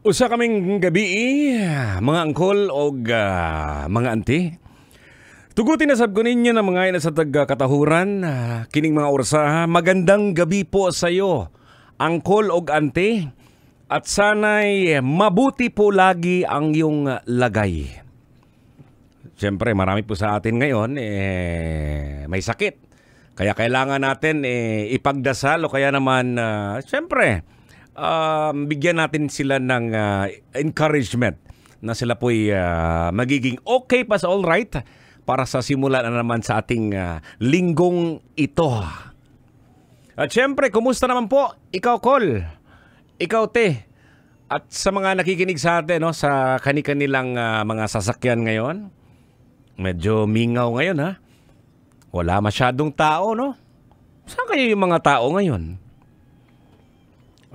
Usa kaming gabi, mga angkol o mga anti. Tugutin na sab ko ninyo na mga ina sa tagkatahuran. Kining mga orsa, magandang gabi po sa iyo, angkol o anti. At sana'y mabuti po lagi ang iyong lagay. Siyempre, marami po sa atin ngayon may sakit. Kaya kailangan natin ipagdasal o kaya naman, siyempre, bigyan natin sila ng encouragement na sila po'y magiging okay pa sa all right para sa simula na naman sa ating linggong ito. At syempre, kumusta naman po? Ikaw, Col. Ikaw, Te. At sa mga nakikinig sa atin, no, sa kani-kanilang mga sasakyan ngayon, medyo mingaw ngayon, ha? Wala masyadong tao, no? Saan kayo yung mga tao ngayon?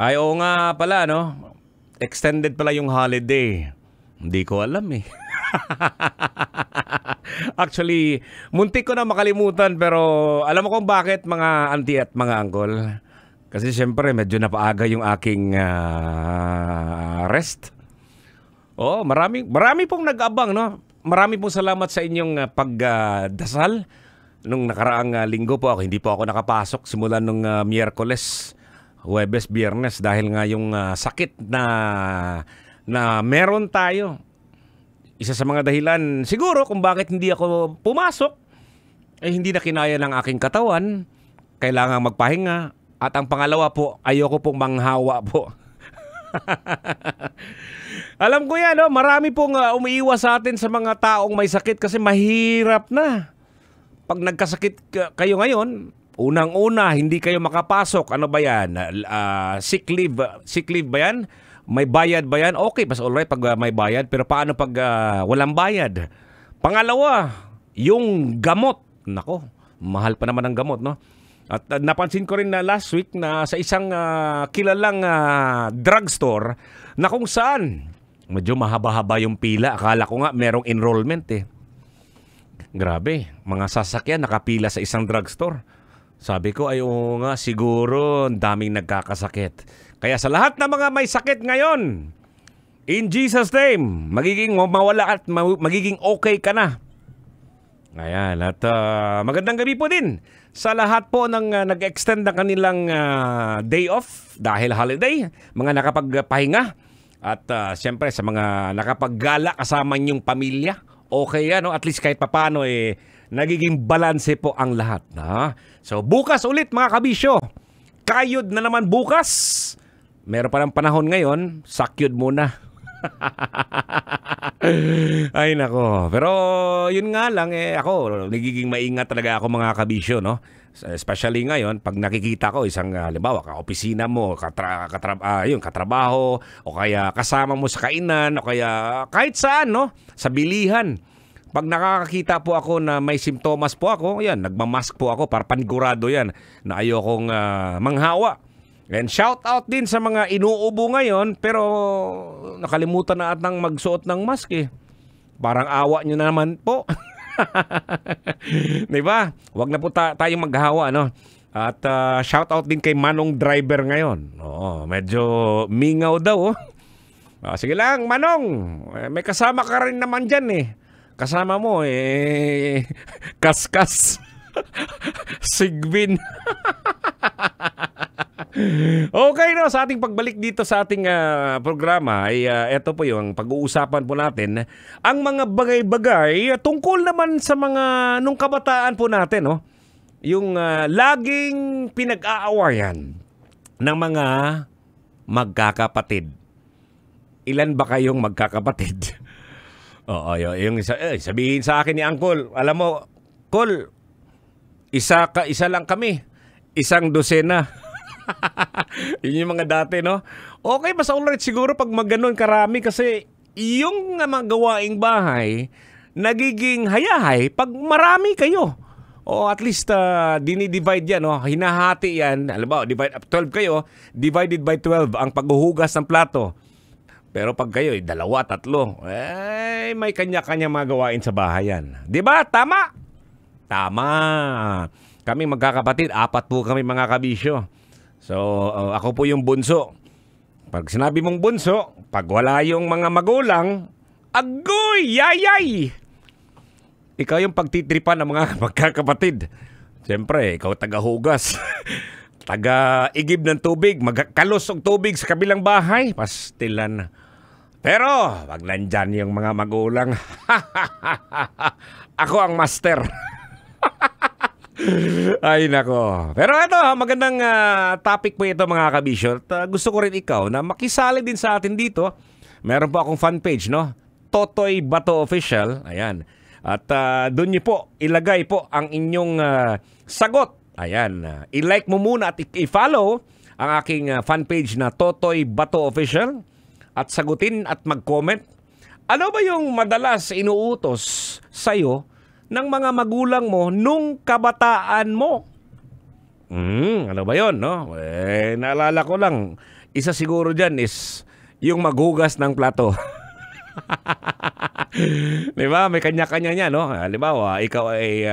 Ay, oo nga pala, no? Extended pala yung holiday. Hindi ko alam eh. Actually, muntik ko na makalimutan pero alam mo kung bakit mga auntie at mga uncle. Kasi siyempre medyo napaaga yung aking rest. Oo, marami pong nag-abang, no? Marami pong salamat sa inyong pagdasal. Nung nakaraang linggo po ako, hindi po ako nakapasok simula nung Miyerkules. Huwebes, Biyernes dahil nga yung sakit na meron tayo. Isa sa mga dahilan siguro kung bakit hindi ako pumasok hindi na kinaya ng aking katawan. Kailangan magpahinga. At ang pangalawa po, ayoko pong manghawa po. Alam ko yan, no? Marami pong umiiwas sa atin sa mga taong may sakit kasi mahirap na. Pag nagkasakit kayo ngayon, unang-una, hindi kayo makapasok. Ano ba yan? Sick leave ba yan? May bayad ba yan? Okay, mas alright pag may bayad. Pero paano pag walang bayad? Pangalawa, yung gamot. Nako, mahal pa naman ang gamot, no? At napansin ko rin na last week na sa isang kilalang drugstore na kung saan medyo mahaba-haba yung pila. Akala ko nga merong enrollment eh. Grabe, mga sasakyan nakapila sa isang drugstore. Sabi ko, ay oo nga, siguro ang daming nagkakasakit. Kaya sa lahat ng mga may sakit ngayon, in Jesus' name, magiging mawala at magiging okay ka na. Ayan, at magandang gabi po din sa lahat po ng nag-extend ng kanilang day off dahil holiday, mga nakapagpahinga. At siyempre sa mga nakapaggala kasama niyong pamilya, okay yan, no? At least kahit papano nagiging balanse po ang lahat. So bukas ulit mga kabisyo. Kayod na naman bukas. Meron pa ng panahon ngayon. Sakyod muna. Ay nako. Pero yun nga lang ako nagiging maingat talaga ako mga kabisyo, no? Especially ngayon pag nakikita ko isang halimbawa ka-opisina mo, katrabaho o kaya kasama mo sa kainan o kaya kahit saan, no? Sa bilihan. Pag nakakakita po ako na may simptomas po ako, yan, nagmamask po ako para panigurado yan na ayokong manghawa. And shout out din sa mga inuubo ngayon pero nakalimutan na atang magsuot ng mask eh. Parang awa nyo na naman po. Diba? Huwag na po tayong maghawa, no? At shout out din kay Manong Driver ngayon. Oo, medyo mingaw daw. Sige lang, Manong. May kasama ka rin naman dyan eh. Kasama mo Kaskas. Sigbin. Okay, no, sa ating pagbalik dito sa ating programa ay ito po yung pag-uusapan po natin ang mga bagay-bagay tungkol naman sa mga nung kabataan po natin, no? Yung laging pinag-aawayan ng mga magkakapatid. Ilan ba kayong magkakapatid? Oo, yung isa, sabihin sa akin ni Uncle, alam mo, Col, isa lang kami. Isang dosena. Yun yung mga dati, no? Okay, mas alright siguro pag maganon karami kasi yung mga gawaing bahay, nagiging hayahay pag marami kayo. O at least dinidivide yan, no? Hinahati yan. Alam ba, 12 kayo, divided by 12 ang paghuhugas ng plato. Pero pag kayo, 2, 3, may kanya-kanya mga gawain sa bahay yan. Diba? Tama! Tama! Kami magkakapatid, 4 po kami mga kabisyo. So, ako po yung bunso. Pag sinabi mong bunso, pag wala yung mga magulang, agoy! Yayay! Ikaw yung pagtitripan ng mga magkakapatid. Siyempre, ikaw tagahugas. Taga-igib ng tubig. Magkalos ng tubig sa kabilang bahay. Pastilan. Pero, wag nandyan yung mga magulang. Ako ang master. Ay nako. Pero ito, magandang topic po ito mga kabisyo. Gusto ko rin ikaw na makisali din sa atin dito. Meron po akong fan page, no? Totoy Bato Official. Ayan. At doon niyo po ilagay po ang inyong sagot. Ayan. I-like mo muna at i-follow ang aking fan page na Totoy Bato Official. At sagutin at mag-comment. Ano ba yung madalas inuutos sa'yo ng mga magulang mo nung kabataan mo? Ano ba yun, no? Naalala ko lang, isa siguro dyan is yung maghugas ng plato. Diba? May kanya-kanya niya, no? Halimbawa, ikaw ay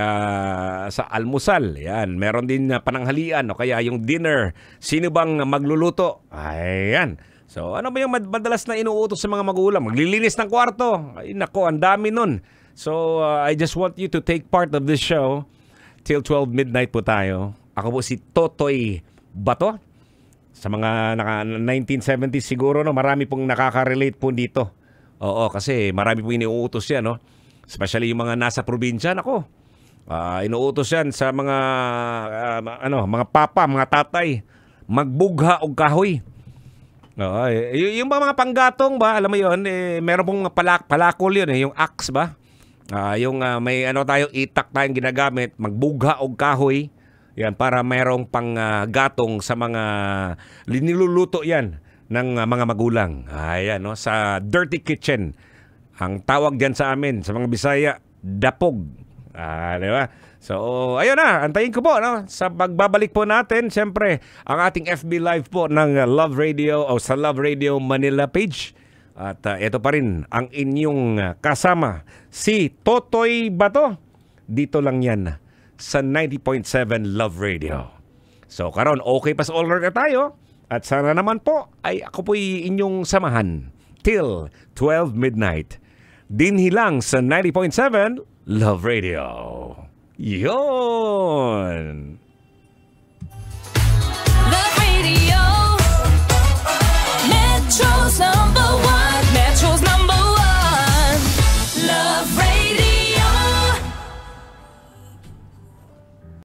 sa almusal. Yan. Meron din pananghalian, no? Kaya yung dinner. Sino bang magluluto? Ayan. So, ano ba yung madalas na inuutos sa mga magulang? Maglilinis ng kwarto. Ay, nako, ang dami nun. So, I just want you to take part of this show till 12 midnight po tayo. Ako po si Totoy Bato. Sa mga 1970s siguro, no, marami pong nakaka-relate po dito. Oo, kasi marami pong inuutos yan, no? Especially yung mga nasa probinsya, nako. Inuutos yan sa mga, mga papa, mga tatay. Magbugha og kahoy. Oo, yung mga panggatong ba, alam mo yun, meron pong palakol yun, yung axe ba? Yung may tayo itak tayong ginagamit, magbugha og kahoy. Yan para mayroong pang gatong sa mga niluluto yan ng mga magulang. Ayan, no, sa dirty kitchen. Ang tawag diyan sa amin sa mga Bisaya, dapog. Di ba? So, ayun na, antayin ko po, no? Sa pagbabalik po natin, siyempre, ang ating FB Live po ng Love Radio o sa Love Radio Manila page. At ito pa rin ang inyong kasama, si Totoy Bato. Dito lang yan sa 90.7 Love Radio. So karon, okay pa sa all na tayo. At sana naman po ay ako po'y inyong samahan till 12 midnight. Dinhi lang sa 90.7 Love Radio. Yon!